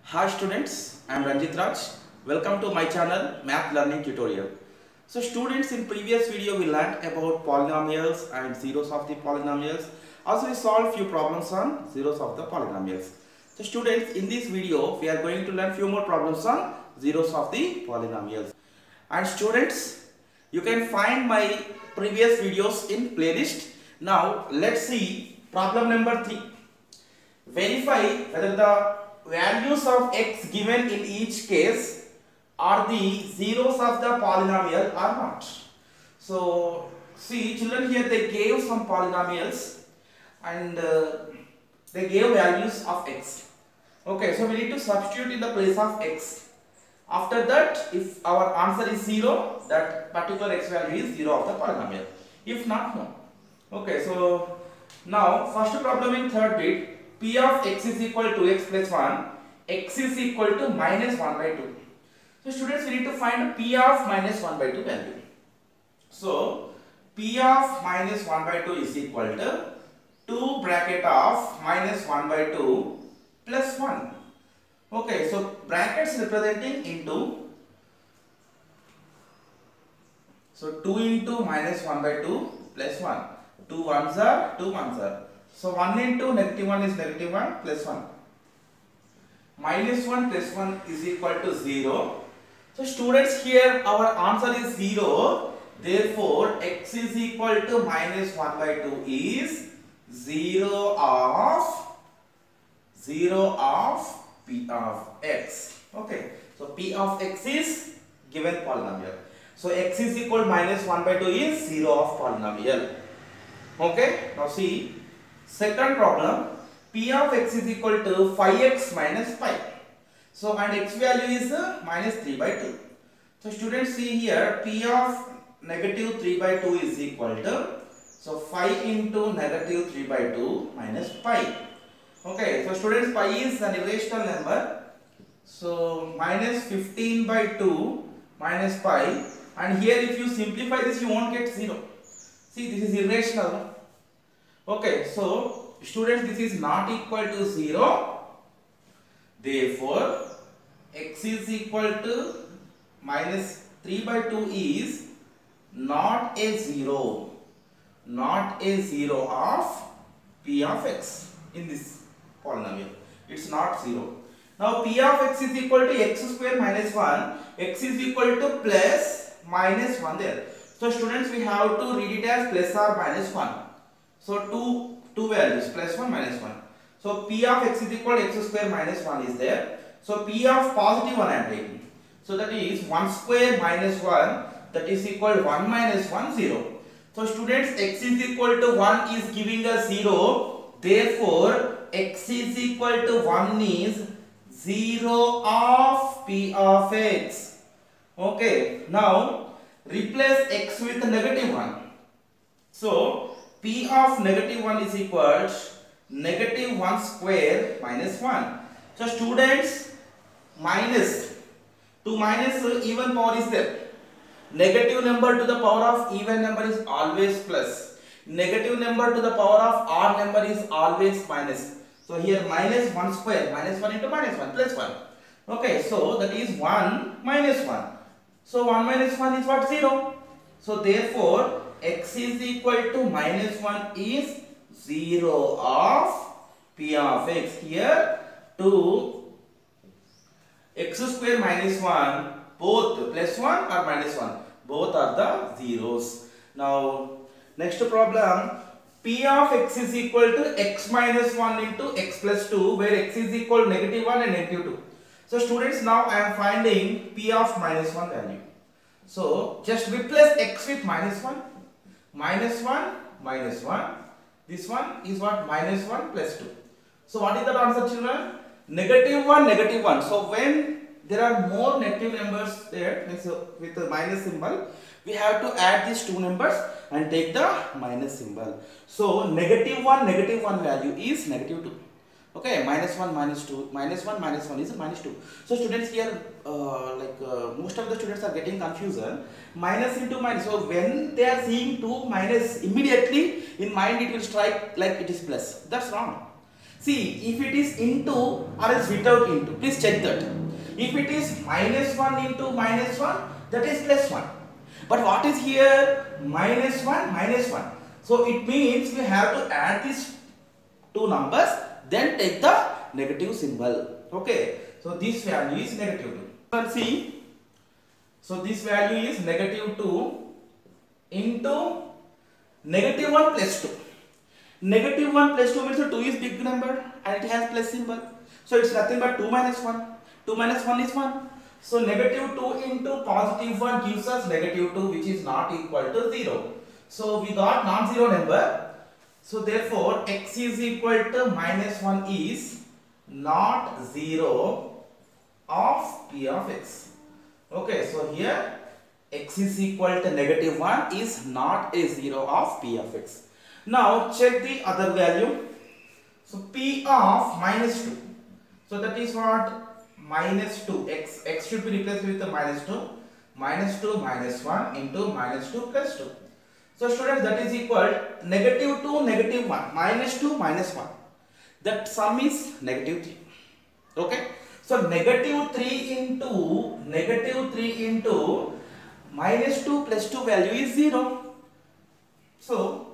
Hi students, I am Ranjit Raj. Welcome to my channel Math Learning Tutorial. So students, in previous video we learnt about polynomials and zeros of the polynomials. Also we solved few problems on zeros of the polynomials. So students, in this video we are going to learn few more problems on zeros of the polynomials. And students, you can find my previous videos in playlist. Now let's see problem number 3. Verify whether the values of x given in each case are the zeros of the polynomial or not. So see children, here they gave some polynomials and they gave values of x. Okay, so we need to substitute in the place of x. After that, if our answer is 0, that particular x value is 0 of the polynomial. If not, no. Okay, so now first problem in third bit, p of x is equal to x plus 1, x is equal to minus 1 by 2. So students, we need to find p of minus 1 by 2 value. So p of minus 1 by 2 is equal to 2 bracket of minus 1 by 2 plus 1. Okay, so brackets representing into, so 2 into minus 1 by 2 plus 1. 2 ones are 2 ones are. So 1 into negative 1 is negative 1 plus 1. Minus 1 plus 1 is equal to 0. So students, here our answer is 0. Therefore, x is equal to minus 1 by 2 is 0 of p of x. Okay. So p of x is given polynomial. So x is equal to minus 1 by 2 is 0 of polynomial. Okay. Now see. Second problem, p of x is equal to 5x minus 5. So and x value is minus 3 by 2. So students, see here, p of negative 3 by 2 is equal to, so 5 into negative 3 by 2 minus pi. Okay, so students, pi is an irrational number. So minus 15 by 2 minus pi, and here if you simplify this you won't get 0. See, this is irrational. Okay, so students, this is not equal to 0. Therefore, x is equal to minus 3 by 2 is not a 0. Not a 0 of p of x in this polynomial. It's not 0. Now p of x is equal to x square minus 1. X is equal to plus minus 1 there. So students, we have to read it as plus or minus 1. So two values, plus 1 minus 1. So p of x is equal to x square minus 1 is there. So p of positive 1 I am taking. So that is 1 square minus 1, that is equal to 1 minus 1, 0. So students, x is equal to 1 is giving us 0. Therefore, x is equal to 1 is 0 of p of x. Okay, now replace x with negative 1. So p of negative 1 is equal to negative 1 square minus 1. So students, minus, to minus even power is there. Negative number to the power of even number is always plus. Negative number to the power of odd number is always minus. So here minus 1 square, minus 1 into minus 1 plus 1. Okay, so that is 1 minus 1. So 1 minus 1 is what? 0. So therefore, x is equal to minus 1 is 0 of p of x. Here 2 x square minus 1, both plus 1 or minus 1, both are the zeros. Now next problem, p of x is equal to x minus 1 into x plus 2, where x is equal to negative 1 and negative 2. So students, now I am finding p of minus 1 value. So just replace x with minus 1. Minus 1, minus 1. This one is what? Minus 1 plus 2. So what is the answer, children? Negative 1, negative 1. So when there are more negative numbers there, with the minus symbol, we have to add these two numbers and take the minus symbol. So negative 1 value is negative 2. Okay, minus 1 minus 2, minus 1 minus 1 is minus 2. So students, here most of the students are getting confusion. Minus into minus. So when they are seeing 2 minus, immediately in mind it will strike like it is plus. That's wrong. See, if it is into or else without into, please check that. If it is minus 1 into minus 1, that is plus 1. But what is here? Minus 1, minus 1. So it means we have to add these two numbers, then take the negative symbol. Okay. So this value is negative 2. Let's see. So this value is negative 2 into negative 1 plus 2. Negative 1 plus 2 means 2 is big number and it has plus symbol. So it's nothing but 2 minus 1. 2 minus 1 is 1. So negative 2 into positive 1 gives us negative 2, which is not equal to 0. So we got non-zero number. So therefore x is equal to minus 1 is not 0 of p of x. Okay, so here x is equal to negative 1 is not a 0 of p of x. Now check the other value. So p of minus 2. So that is what? Minus 2. X should be replaced with the minus 2. Minus 2 minus 1 into minus 2 plus 2. So students, that is equal negative 2 negative 1 minus 2 minus 1. That sum is negative 3. Okay. So negative 3 into minus 2 plus 2 value is 0. So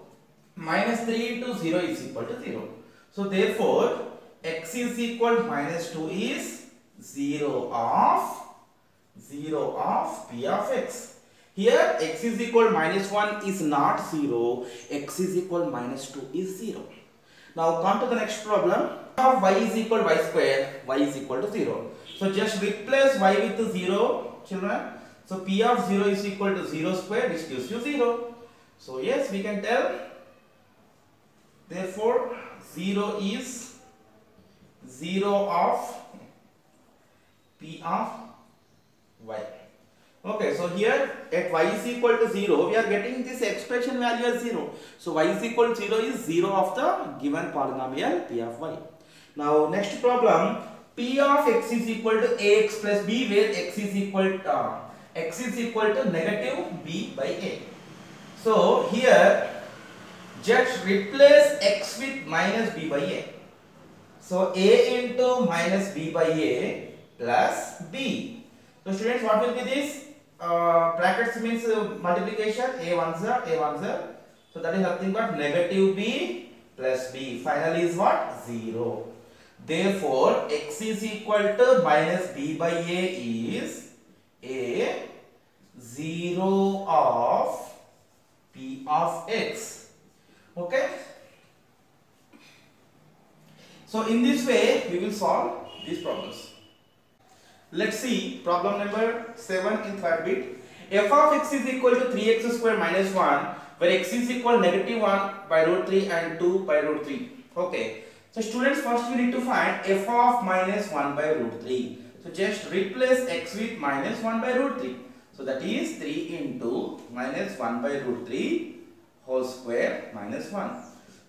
minus 3 into 0 is equal to 0. So therefore x is equal to minus 2 is 0 of p of x. Here x is equal to minus 1 is not 0. X is equal to minus 2 is 0. Now come to the next problem. Of y is equal to y square, y is equal to 0. So just replace y with 0, children. So p of 0 is equal to 0 square, which gives you 0. So yes, we can tell. Therefore 0 is 0 of p of y. Okay, so here at y is equal to 0, we are getting this expression value as 0. So y is equal to 0 is 0 of the given polynomial p of y. Now next problem, p of x is equal to ax plus b, where x is equal to negative b by a. So here just replace x with minus b by a. So a into minus b by a plus b. So students, what will be this? Brackets means multiplication, a ones are. So that is nothing but negative b plus b. Finally is what? 0. Therefore x is equal to minus b by a is a 0 of p of x. Okay. So in this way we will solve these problems. Let's see problem number 7 in third bit. F of x is equal to 3x square minus 1, where x is equal to negative 1 by root 3 and 2 by root 3. Okay. So students, first we need to find f of minus 1 by root 3. So just replace x with minus 1 by root 3. So that is 3 into minus 1 by root 3 whole square minus 1.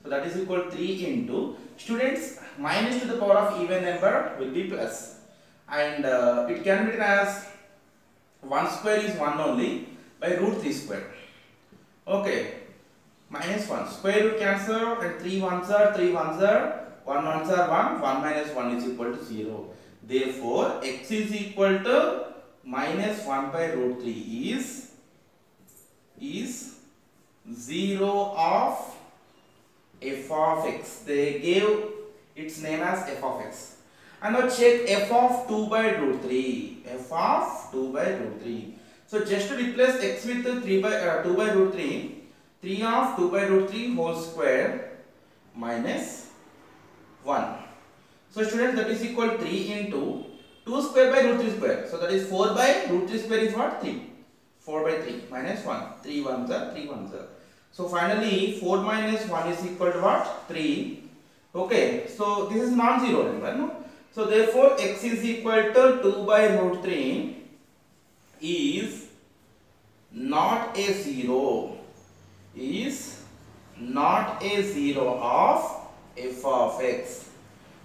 So that is equal to 3 into, students, minus to the power of even number will be plus. And it can be written as 1 square is 1 only by root 3 square. Okay. Minus 1. Square root cancel and 3 ones are 3 ones are 1 ones are 1. 1 minus 1 is equal to 0. Therefore, x is equal to minus 1 by root 3 is 0 of f of x. They gave its name as f of x. And now check f of 2 by root 3. F of 2 by root 3. So just to replace x with 2 by root 3, 3 of 2 by root 3 whole square minus 1. So students, that is equal to 3 into 2 square by root 3 square. So that is 4 by root 3 square is what? 3. 4 by 3 minus 1. 3 ones are 3 ones are. So finally 4 minus 1 is equal to what? 3. Okay. So this is non-zero number, no? So therefore x is equal to 2 by root 3 is not a 0. Is not a 0 of f of x.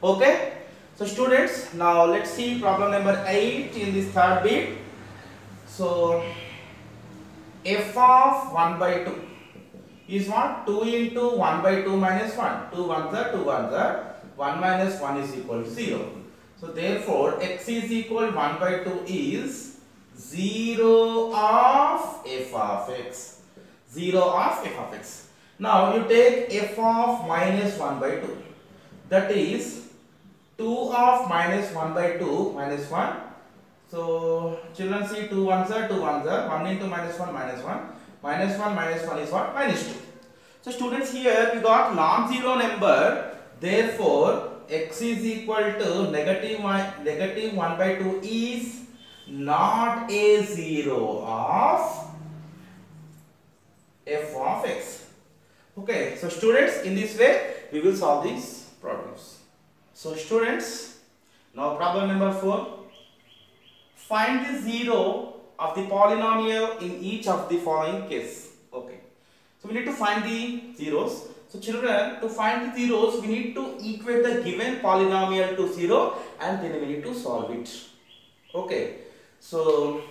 Okay. So students, now let's see problem number 8 in this third bit. So f of 1 by 2 is what? 2 into 1 by 2 minus 1. 2 ones are 2 ones are 1 minus 1 is equal to 0. So therefore x is equal 1 by 2 is 0 of f of x. 0 of f of x. Now you take f of minus 1 by 2. That is 2 of minus 1 by 2 minus 1. So children see 2 ones are 2 ones are 1 into minus 1 minus 1. Minus 1 minus 1 is what? Minus 2. So students, here we got non-zero number. Therefore x is equal to negative 1 by 2 is not a 0 of f of x. Okay, so students, in this way we will solve these problems. So students, now problem number 4. Find the zero of the polynomial in each of the following case. Okay, so we need to find the zeros. So children, to find the zeros, we need to equate the given polynomial to 0 and then we need to solve it. Okay, so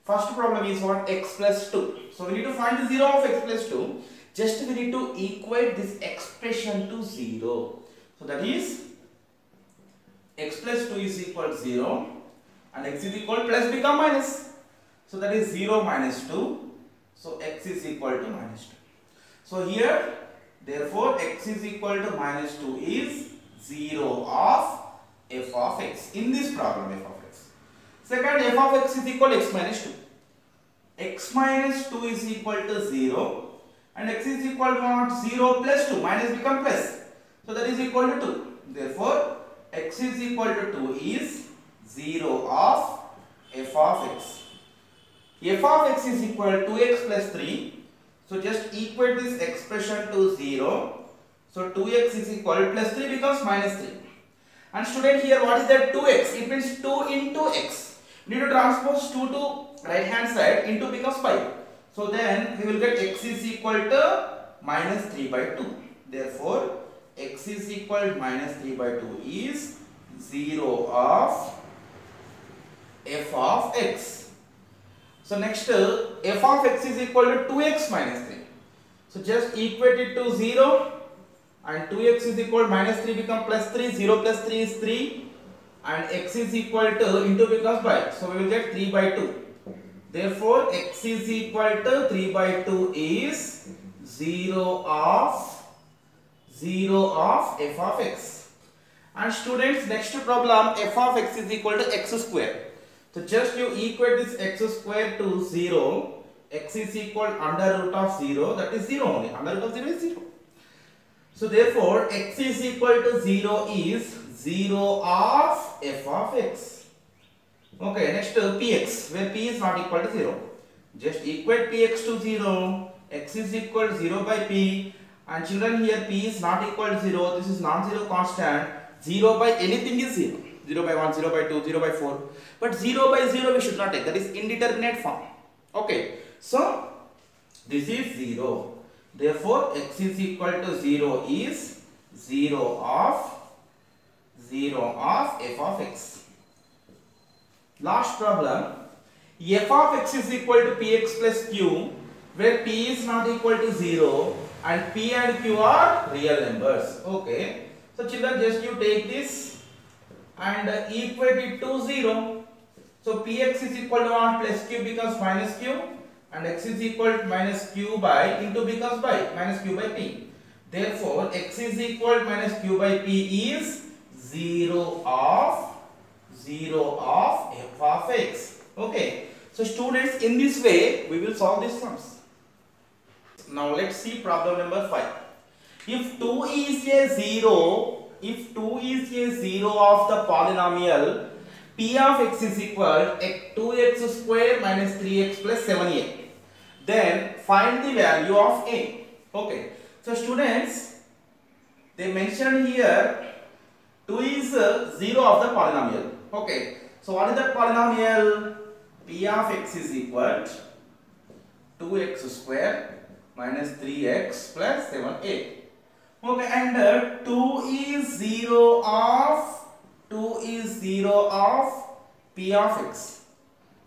first problem is what? X plus 2. So we need to find the zero of x plus 2. Just we need to equate this expression to 0. So that is x plus 2 is equal to 0 and x is equal plus become minus. So that is 0 minus 2. So x is equal to minus 2. So here, therefore x is equal to minus 2 is 0 of f of x. In this problem, f of x. Second, f of x is equal to x minus 2. X minus 2 is equal to 0 and x is equal to what? 0 plus 2. Minus become plus. So that is equal to 2. Therefore x is equal to 2 is 0 of f of x. F of x is equal to 2x plus 3. So just equate this expression to 0. So 2x is equal plus 3 becomes minus 3. And student, here what is that 2x? It means 2 into x. We need to transpose 2 to right hand side. Into becomes 5. So then we will get x is equal to minus 3 by 2. Therefore x is equal to minus 3 by 2 is 0 of f of x. So next, f of x is equal to 2x minus 3. So just equate it to 0 and 2x is equal to minus 3 become plus 3. 0 plus 3 is 3 and x is equal to into becomes 5. So we will get 3 by 2. Therefore x is equal to 3 by 2 is 0 of f of x. And students, next problem, f of x is equal to x square. So just you equate this x square to 0. X is equal under root of 0. That is 0 only. Under root of 0 is 0. So therefore x is equal to 0 is 0 of f of x. Okay, next px, where p is not equal to 0. Just equate px to 0. X is equal to 0 by p. And children, here p is not equal to 0. This is non-zero constant. 0 by anything is 0. 0 by 1, 0 by 2, 0 by 4. But 0 by 0 we should not take. That is indeterminate form. Okay. So this is 0. Therefore x is equal to 0 is 0 of f of x. Last problem. F of x is equal to px plus q, where p is not equal to 0 and p and q are real numbers. Okay. So children, just you take this and equate it to 0. So px is equal to 1 plus q becomes minus q and x is equal to minus q by into becomes by minus q by p. Therefore x is equal to minus q by p is 0 of f of x. Okay. So students, in this way we will solve these sums. Now let's see problem number 5. If 2 is a 0, if 2 is a 0 of the polynomial p of x is equal to 2x square minus 3x plus 7a, then find the value of a. Okay. So students, they mentioned here 2 is 0 of the polynomial. Okay. So what is that polynomial? P of x is equal to 2x square minus 3x plus 7a. Okay, and 2 is 0 of p of x.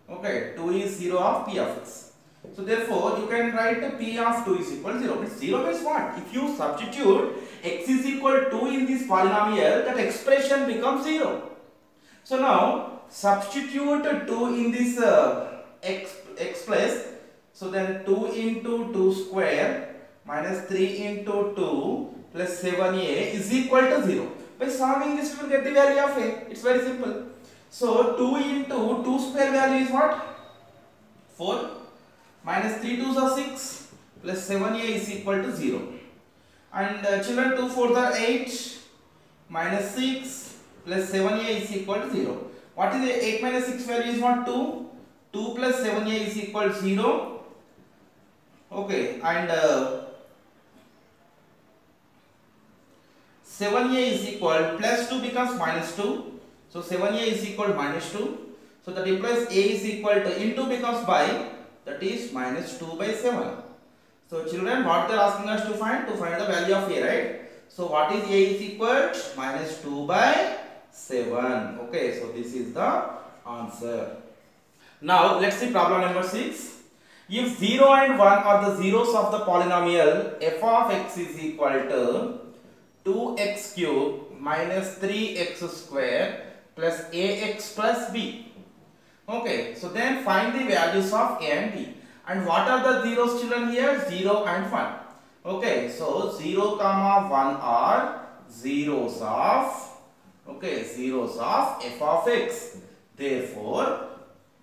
Okay, 2 is 0 of p of x. So therefore you can write P of 2 is equal to 0. Means 0 means what? If you substitute x is equal to 2 in this polynomial, that expression becomes 0. So now substitute 2 in this x place. So then 2 into 2 square minus 3 into 2 plus 7a is equal to 0. By solving this, we will get the value of a. It's very simple. So 2 into 2 square value is what? 4. Minus 3 2s are 6 plus 7a is equal to 0. And children, 2 4s are 8 minus 6 plus 7a is equal to 0. What is the 8 minus 6 value is what? 2. 2 plus 7a is equal to 0. Okay, and 7a is equal plus 2 becomes minus 2. So 7a is equal to minus 2. So that implies a is equal to into becomes by, that is minus 2 by 7. So children, what they are asking us to find? To find the value of a, right? So what is a is equal to minus 2 by 7. Okay, so this is the answer. Now let's see problem number 6. If 0 and 1 are the zeros of the polynomial f of x is equal to 2x cube minus 3x square plus ax plus b. Okay, so then find the values of a and b. And what are the zeros, children, here? 0 and 1. Okay, so 0 comma 1 are zeros of, okay, zeros of f of x. Therefore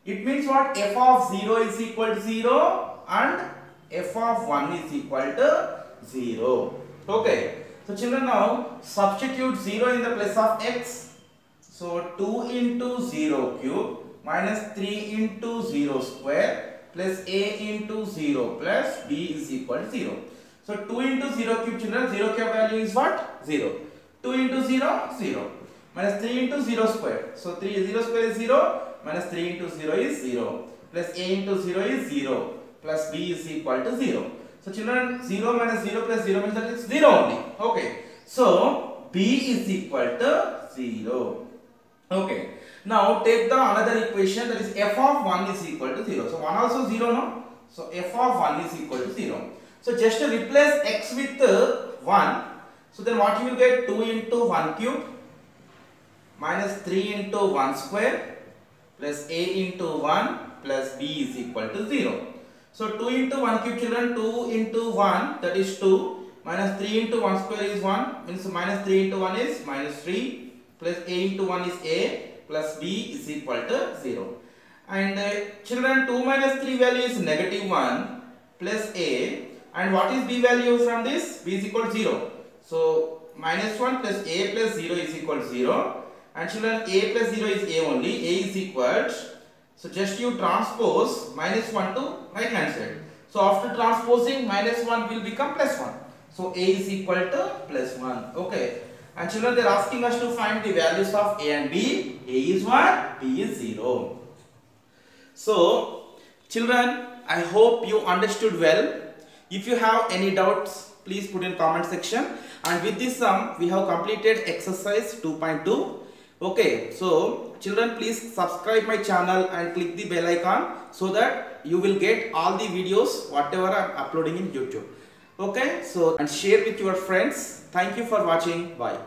it means what? F of 0 is equal to 0 and f of 1 is equal to 0. Okay, so children, now substitute 0 in the place of x. So 2 into 0 cube minus 3 into 0 square plus a into 0 plus b is equal to 0. So 2 into 0 cube, children, 0 cube value is what? 0. 2 into 0, 0. Minus 3 into 0 square. So 0 square is 0. Minus 3 into 0 is 0. Plus a into 0 is 0. Plus b is equal to 0. So children, 0 minus 0 plus 0 means that it's 0 only. Okay. So b is equal to 0. Okay. Now take the another equation, that is f of 1 is equal to 0. So 1 also 0, no? So f of 1 is equal to 0. So just to replace x with 1. So then what you will get? 2 into 1 cube minus 3 into 1 square plus a into 1 plus b is equal to 0. So 2 into 1 cube, children, 2 into 1, that is 2, minus 3 into 1 square is 1, means minus 3 into 1 is minus 3, plus a into 1 is a, plus b is equal to 0. And children, 2 minus 3 value is negative 1 plus a, and what is b value from this? B is equal to 0. So minus 1 plus a plus 0 is equal to 0. And children, a plus 0 is a only, a is equal, so just you transpose minus 1 to right hand side. So after transposing, minus 1 will become plus 1. So a is equal to plus 1. Okay. And children, they are asking us to find the values of a and b. A is 1, b is 0. So children, I hope you understood well. If you have any doubts, please put in comment section. And with this sum, we have completed exercise 2.2. Okay, so children, please subscribe my channel and click the bell icon so that you will get all the videos whatever I am uploading in YouTube. Okay, so and share with your friends. Thank you for watching. Bye.